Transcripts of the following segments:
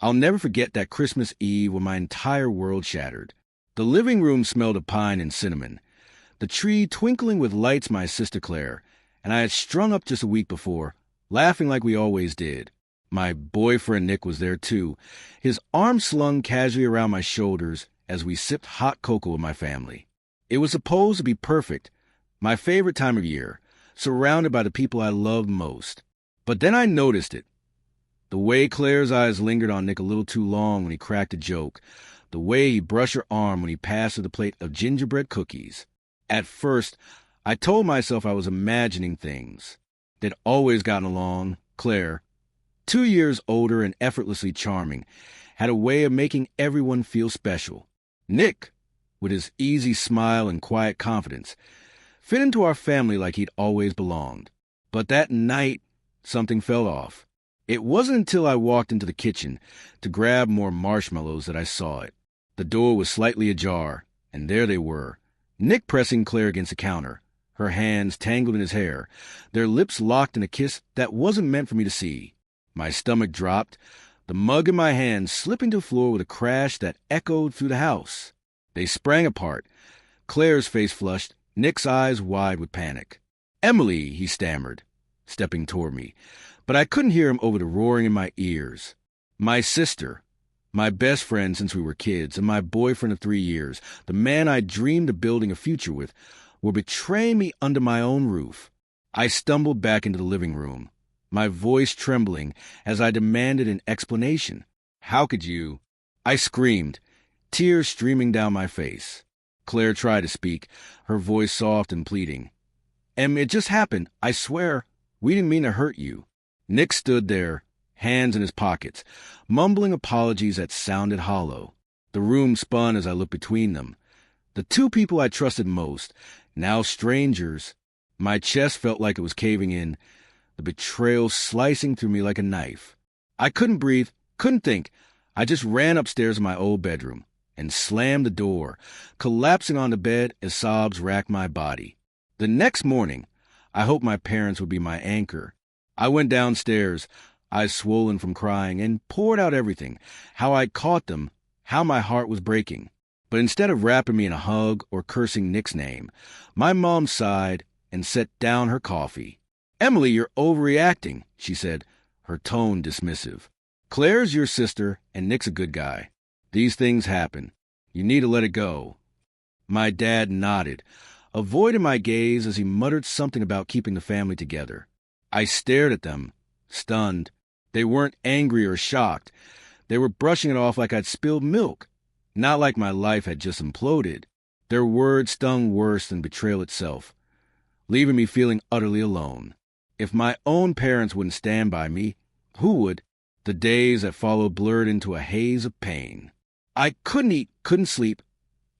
I'll never forget that Christmas Eve when my entire world shattered. The living room smelled of pine and cinnamon, the tree twinkling with lights my sister Claire, and I had strung up just a week before, laughing like we always did. My boyfriend Nick was there too, his arms slung casually around my shoulders as we sipped hot cocoa with my family. It was supposed to be perfect, my favorite time of year, surrounded by the people I loved most. But then I noticed it. The way Claire's eyes lingered on Nick a little too long when he cracked a joke, the way he brushed her arm when he passed her the plate of gingerbread cookies. At first, I told myself I was imagining things. They'd always gotten along. Claire, 2 years older and effortlessly charming, had a way of making everyone feel special. Nick, with his easy smile and quiet confidence, fit into our family like he'd always belonged. But that night, something fell off. It wasn't until I walked into the kitchen to grab more marshmallows that I saw it. The door was slightly ajar, and there they were, Nick pressing Claire against the counter, her hands tangled in his hair, their lips locked in a kiss that wasn't meant for me to see. My stomach dropped, the mug in my hand slipping to the floor with a crash that echoed through the house. They sprang apart, Claire's face flushed, Nick's eyes wide with panic. "Emily," he stammered, stepping toward me, but I couldn't hear him over the roaring in my ears. My sister, my best friend since we were kids, and my boyfriend of 3 years, the man I dreamed of building a future with, were betraying me under my own roof. I stumbled back into the living room, my voice trembling as I demanded an explanation. "How could you?" I screamed, tears streaming down my face. Claire tried to speak, her voice soft and pleading. It just happened. I swear, we didn't mean to hurt you." Nick stood there, hands in his pockets, mumbling apologies that sounded hollow. The room spun as I looked between them. The two people I trusted most, now strangers. My chest felt like it was caving in, the betrayal slicing through me like a knife. I couldn't breathe, couldn't think. I just ran upstairs to my old bedroom and slammed the door, collapsing on the bed as sobs racked my body. The next morning, I hoped my parents would be my anchor. I went downstairs, eyes swollen from crying, and poured out everything, how I'd caught them, how my heart was breaking. But instead of wrapping me in a hug or cursing Nick's name, my mom sighed and set down her coffee. "Emily, you're overreacting," she said, her tone dismissive. "Claire's your sister, and Nick's a good guy. These things happen. You need to let it go." My dad nodded, avoiding my gaze as he muttered something about keeping the family together. I stared at them, stunned. They weren't angry or shocked. They were brushing it off like I'd spilled milk, not like my life had just imploded. Their words stung worse than betrayal itself, leaving me feeling utterly alone. If my own parents wouldn't stand by me, who would? The days that followed blurred into a haze of pain. I couldn't eat, couldn't sleep.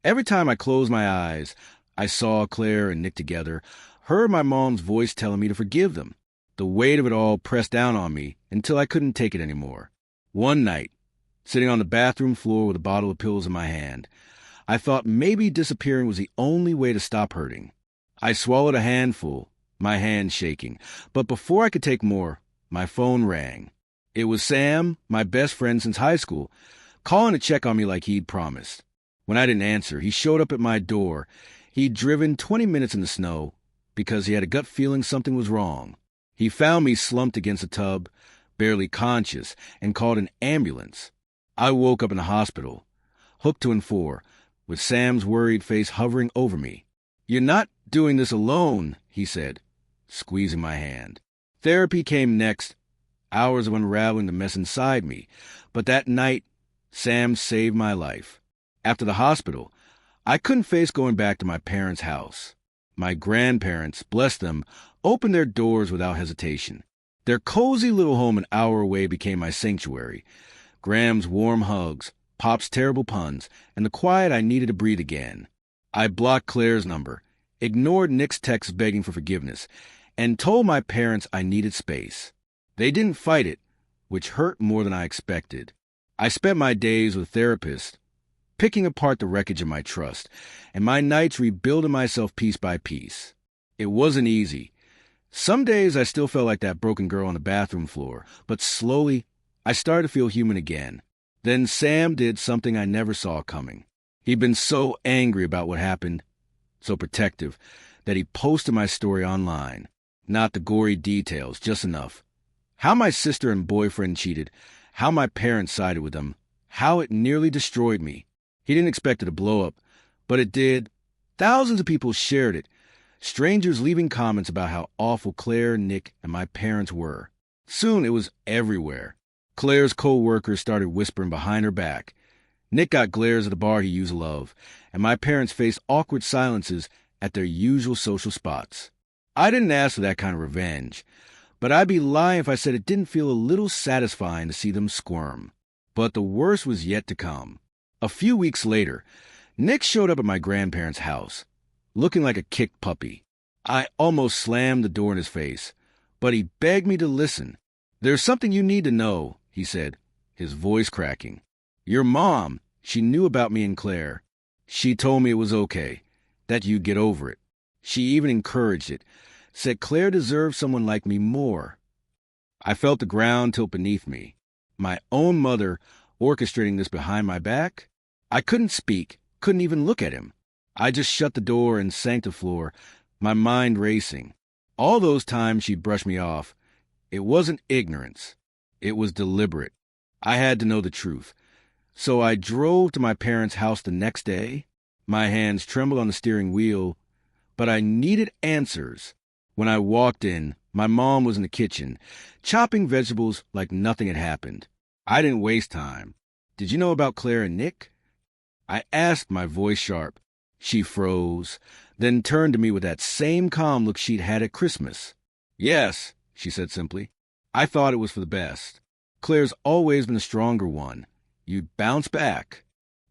Every time I closed my eyes, I saw Claire and Nick together, heard my mom's voice telling me to forgive them. The weight of it all pressed down on me until I couldn't take it anymore. One night, sitting on the bathroom floor with a bottle of pills in my hand, I thought maybe disappearing was the only way to stop hurting. I swallowed a handful, my hand shaking, but before I could take more, my phone rang. It was Sam, my best friend since high school, calling to check on me like he'd promised. When I didn't answer, he showed up at my door. He'd driven 20 minutes in the snow because he had a gut feeling something was wrong. He found me slumped against a tub, barely conscious, and called an ambulance. I woke up in the hospital, hooked to N4, with Sam's worried face hovering over me. "You're not doing this alone," he said, squeezing my hand. Therapy came next, hours of unraveling the mess inside me. But that night, Sam saved my life. After the hospital, I couldn't face going back to my parents' house. My grandparents, bless them, opened their doors without hesitation. Their cozy little home an hour away became my sanctuary. Graham's warm hugs, Pop's terrible puns, and the quiet I needed to breathe again. I blocked Claire's number, ignored Nick's texts begging for forgiveness, and told my parents I needed space. They didn't fight it, which hurt more than I expected. I spent my days with therapists, picking apart the wreckage of my trust, and my nights rebuilding myself piece by piece. It wasn't easy. Some days I still felt like that broken girl on the bathroom floor, but slowly I started to feel human again. Then Sam did something I never saw coming. He'd been so angry about what happened, so protective, that he posted my story online. Not the gory details, just enough. How my sister and boyfriend cheated, how my parents sided with them, how it nearly destroyed me. He didn't expect it to blow up, but it did. Thousands of people shared it. Strangers leaving comments about how awful Claire, Nick, and my parents were. Soon it was everywhere. Claire's co-workers started whispering behind her back. Nick got glares at the bar he used to love, and my parents faced awkward silences at their usual social spots. I didn't ask for that kind of revenge, but I'd be lying if I said it didn't feel a little satisfying to see them squirm. But the worst was yet to come. A few weeks later, Nick showed up at my grandparents' house, looking like a kicked puppy. I almost slammed the door in his face, but he begged me to listen. "There's something you need to know," he said, his voice cracking. "Your mom, she knew about me and Claire. She told me it was okay, that you'd get over it. She even encouraged it, said Claire deserved someone like me more." I felt the ground tilt beneath me. My own mother orchestrating this behind my back? I couldn't speak, couldn't even look at him. I just shut the door and sank to the floor, my mind racing. All those times she'd brush me off, it wasn't ignorance. It was deliberate. I had to know the truth. So I drove to my parents' house the next day. My hands trembled on the steering wheel, but I needed answers. When I walked in, my mom was in the kitchen, chopping vegetables like nothing had happened. I didn't waste time. "Did you know about Claire and Nick?" I asked, my voice sharp. She froze, then turned to me with that same calm look she'd had at Christmas. "Yes," she said simply. "I thought it was for the best. Claire's always been the stronger one. You'd bounce back."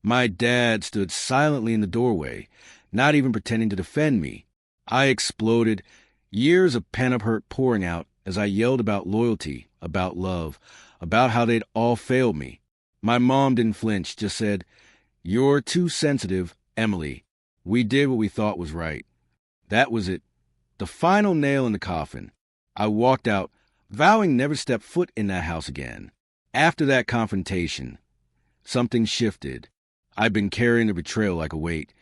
My dad stood silently in the doorway, not even pretending to defend me. I exploded, years of pent-up hurt pouring out as I yelled about loyalty, about love, about how they'd all failed me. My mom didn't flinch, just said, "You're too sensitive, Emily. We did what we thought was right." That was it. The final nail in the coffin. I walked out, vowing never to step foot in that house again. After that confrontation, something shifted. I'd been carrying the betrayal like a weight,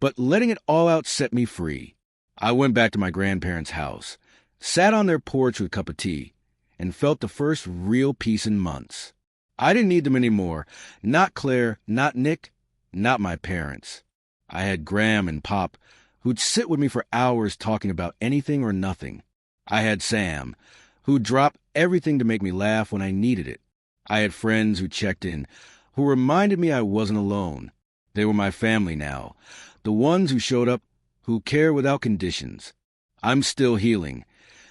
but letting it all out set me free. I went back to my grandparents' house, sat on their porch with a cup of tea, and felt the first real peace in months. I didn't need them anymore. Not Claire, not Nick, not my parents. I had Graham and Pop, who'd sit with me for hours talking about anything or nothing. I had Sam, who'd drop everything to make me laugh when I needed it. I had friends who checked in, who reminded me I wasn't alone. They were my family now, the ones who showed up, who care without conditions. I'm still healing,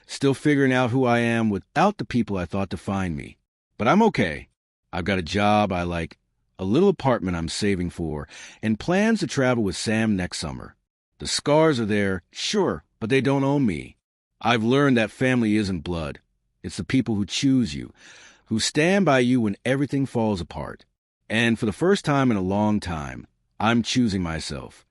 still figuring out who I am without the people I thought defined me. But I'm okay. I've got a job I like, a little apartment I'm saving for, and plans to travel with Sam next summer. The scars are there, sure, but they don't own me. I've learned that family isn't blood. It's the people who choose you, who stand by you when everything falls apart. And for the first time in a long time, I'm choosing myself.